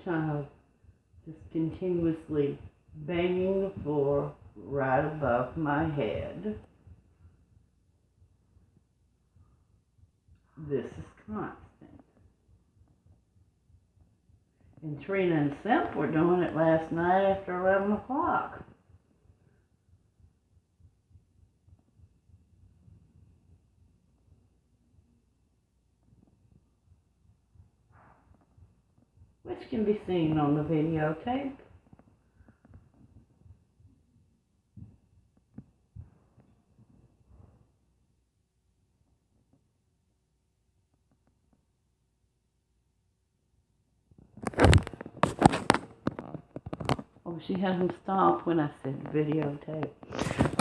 child just continuously banging the floor right above my head. This is constant. And Trina and Simp were doing it last night after 11 o'clock. Which can be seen on the videotape. Oh, she had him stop when I said videotape.